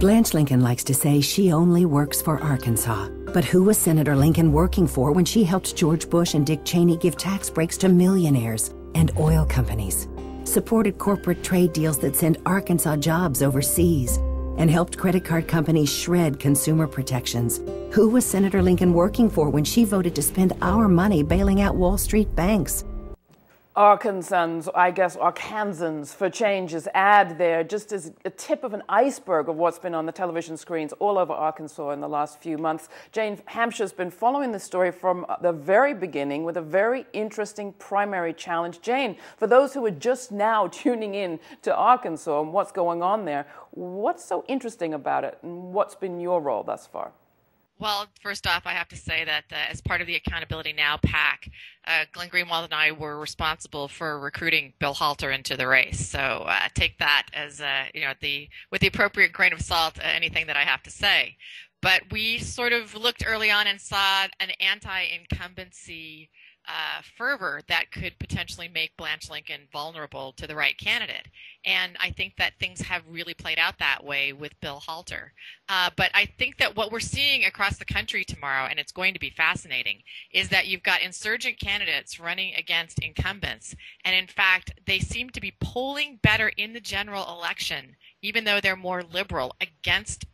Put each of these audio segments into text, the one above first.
Blanche Lincoln likes to say she only works for Arkansas. But who was Senator Lincoln working for when she helped George Bush and Dick Cheney give tax breaks to millionaires and oil companies, supported corporate trade deals that sent Arkansas jobs overseas, and helped credit card companies shred consumer protections? Who was Senator Lincoln working for when she voted to spend our money bailing out Wall Street banks? Arkansans, I guess Arkansans for change is ad there, just as a tip of an iceberg of what's been on the television screens all over Arkansas in the last few months. Jane Hamsher's been following this story from the very beginning with a very interesting primary challenge. Jane, for those who are just now tuning in to Arkansas and what's going on there, what's so interesting about it and what's been your role thus far? Well, first off, I have to say that as part of the Accountability Now PAC, Glenn Greenwald and I were responsible for recruiting Bill Halter into the race. So take that as with the appropriate grain of salt, anything that I have to say. But we sort of looked early on and saw an anti-incumbency fervor that could potentially make Blanche Lincoln vulnerable to the right candidate. And I think that things have really played out that way with Bill Halter. But I think that what we're seeing across the country tomorrow, and it's going to be fascinating, is that you've got insurgent candidates running against incumbents. And in fact, they seem to be polling better in the general election, even though they're more liberal, against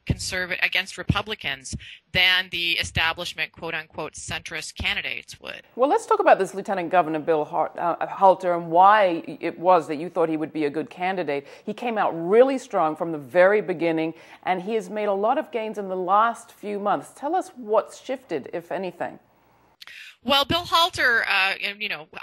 Republicans than the establishment, quote-unquote, centrist candidates would. Well, let's talk about this Lieutenant Governor Bill Halter and why it was that you thought he would be a good candidate. He came out really strong from the very beginning, and he has made a lot of gains in the last few months. Tell us what's shifted, if anything. Well, Bill Halter,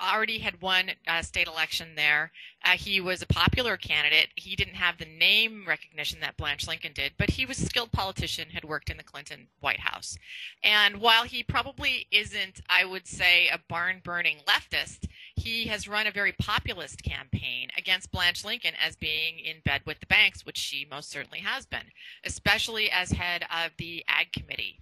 already had won a state election there. He was a popular candidate. He didn't have the name recognition that Blanche Lincoln did, but he was a skilled politician, had worked in the Clinton White House. And while he probably isn't, I would say, a barn-burning leftist, he has run a very populist campaign against Blanche Lincoln as being in bed with the banks, which she most certainly has been, especially as head of the Ag Committee.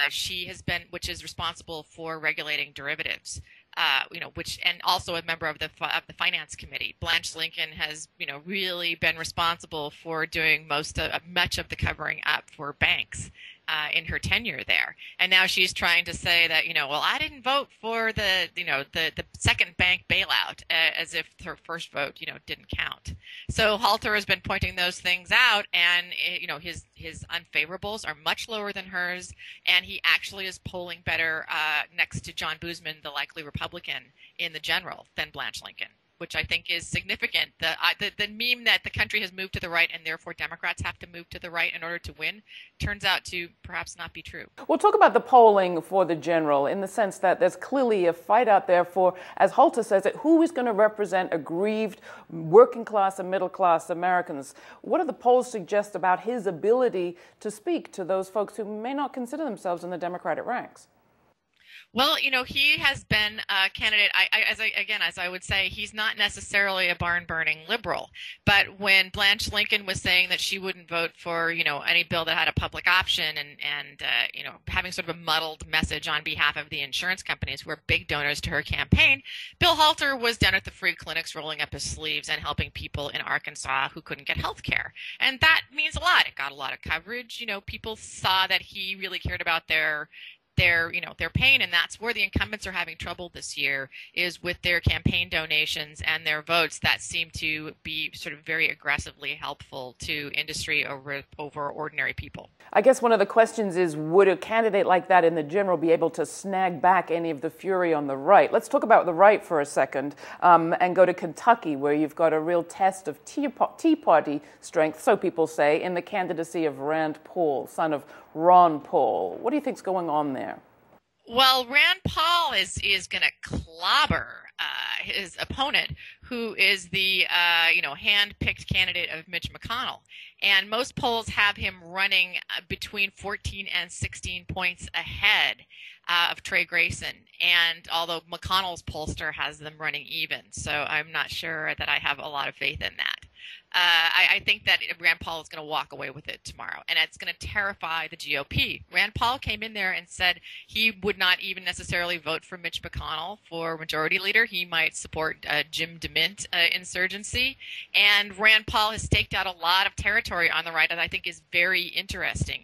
She has been, which is responsible for regulating derivatives, and also a member of the Finance Committee. Blanche Lincoln has, really been responsible for doing much of the covering up for banks in her tenure there. And now she's trying to say that, well, I didn't vote for the second bank bailout, as if her first vote, didn't count. So Halter has been pointing those things out, and, his unfavorables are much lower than hers, and he actually is polling better next to John Boozman, the likely Republican, in the general than Blanche Lincoln, which I think is significant. The meme that the country has moved to the right and therefore Democrats have to move to the right in order to win turns out to perhaps not be true. We'll talk about the polling for the general in the sense that there's clearly a fight out there for, as Halter says it, who is going to represent aggrieved working class and middle class Americans. What do the polls suggest about his ability to speak to those folks who may not consider themselves in the Democratic ranks? Well, he has been a candidate, as I would say, he's not necessarily a barn-burning liberal. But when Blanche Lincoln was saying that she wouldn't vote for, any bill that had a public option and having sort of a muddled message on behalf of the insurance companies who are big donors to her campaign, Bill Halter was down at the free clinics rolling up his sleeves and helping people in Arkansas who couldn't get health care. And that means a lot. It got a lot of coverage. People saw that he really cared about their pain, and that's where the incumbents are having trouble this year, is with their campaign donations and their votes that seem to be sort of very aggressively helpful to industry over ordinary people. I guess one of the questions is, would a candidate like that in the general be able to snag back any of the fury on the right? Let's talk about the right for a second and go to Kentucky, where you've got a real test of Tea Party strength, so people say, in the candidacy of Rand Paul, son of Ron Paul. What do you think's going on there? Well, Rand Paul is going to clobber his opponent, who is the hand-picked candidate of Mitch McConnell. And most polls have him running between 14 and 16 points ahead of Trey Grayson. And although McConnell's pollster has them running even, so I'm not sure that I have a lot of faith in that. I think that Rand Paul is going to walk away with it tomorrow, and it's going to terrify the GOP. Rand Paul came in there and said he would not even necessarily vote for Mitch McConnell for majority leader. He might support Jim DeMint insurgency. And Rand Paul has staked out a lot of territory on the right that I think is very interesting.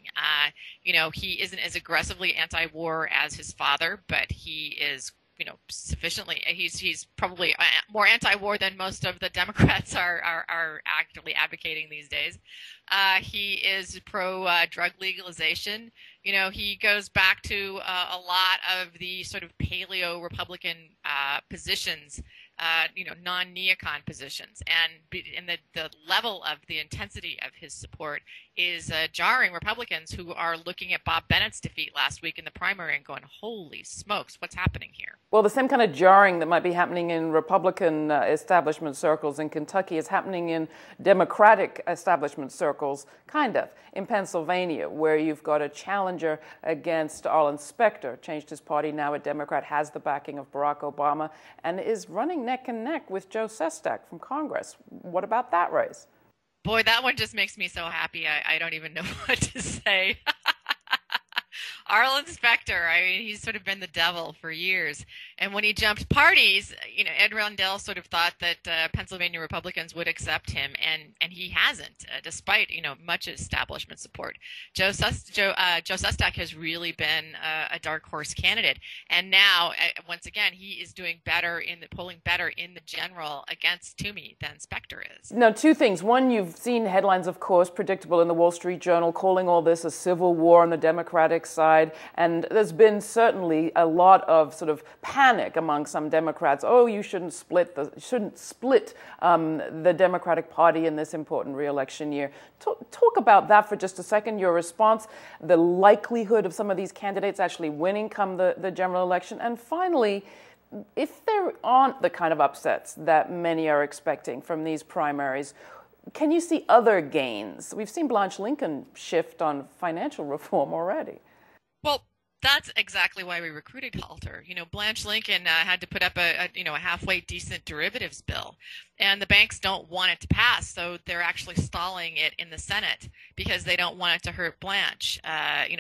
He isn't as aggressively anti-war as his father, but he is sufficiently. He's probably more anti-war than most of the Democrats are actively advocating these days. He is pro drug legalization. He goes back to a lot of the sort of paleo Republican positions, non-neocon positions, and the level of the intensity of his support is jarring Republicans who are looking at Bob Bennett's defeat last week in the primary and going, holy smokes, what's happening here? Well, the same kind of jarring that might be happening in Republican establishment circles in Kentucky is happening in Democratic establishment circles, kind of, in Pennsylvania, where you've got a challenger against Arlen Specter, changed his party, now a Democrat, has the backing of Barack Obama, and is running neck and neck with Joe Sestak from Congress. What about that race? Boy, that one just makes me so happy. I don't even know what to say. Arlen Specter, he's sort of been the devil for years. And when he jumped parties, Ed Rendell sort of thought that Pennsylvania Republicans would accept him, and he hasn't, despite, much establishment support. Joe Sestak has really been a dark horse candidate. And now, once again, he is doing better polling better in the general against Toomey than Specter is. Now, two things. One, you've seen headlines, of course, predictable in the Wall Street Journal, calling all this a civil war on the Democratic side. And there's been certainly a lot of sort of panic among some Democrats. Oh, you shouldn't split the Democratic Party in this important re-election year. Talk about that for just a second. Your response, the likelihood of some of these candidates actually winning come the general election, and finally, if there aren't the kind of upsets that many are expecting from these primaries, can you see other gains? We've seen Blanche Lincoln shift on financial reform already. Well, that's exactly why we recruited Halter. Blanche Lincoln had to put up a halfway decent derivatives bill, and the banks don't want it to pass, so they're actually stalling it in the Senate because they don't want it to hurt Blanche,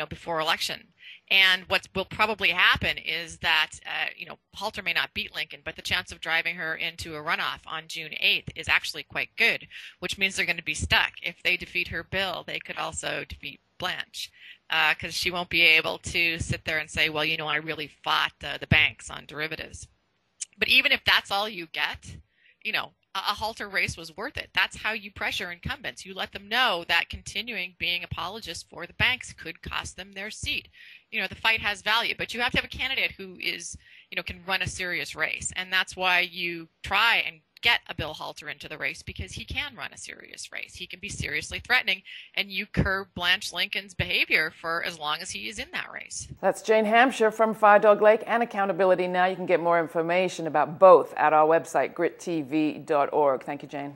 before election. And what will probably happen is that, Halter may not beat Lincoln, but the chance of driving her into a runoff on June 8th is actually quite good, which means they're going to be stuck. If they defeat her bill, they could also defeat Blanche, because she won't be able to sit there and say, well, I really fought the banks on derivatives. But even if that's all you get, a Halter race was worth it. That's how you pressure incumbents. You let them know that continuing being apologists for the banks could cost them their seat. The fight has value, but you have to have a candidate who is, can run a serious race. And that's why you try and get a Bill Halter into the race, because he can run a serious race. He can be seriously threatening, and you curb Blanche Lincoln's behavior for as long as he is in that race. That's Jane Hamsher from FireDogLake and Accountability Now. You can get more information about both at our website, GRITtv.org. Thank you, Jane.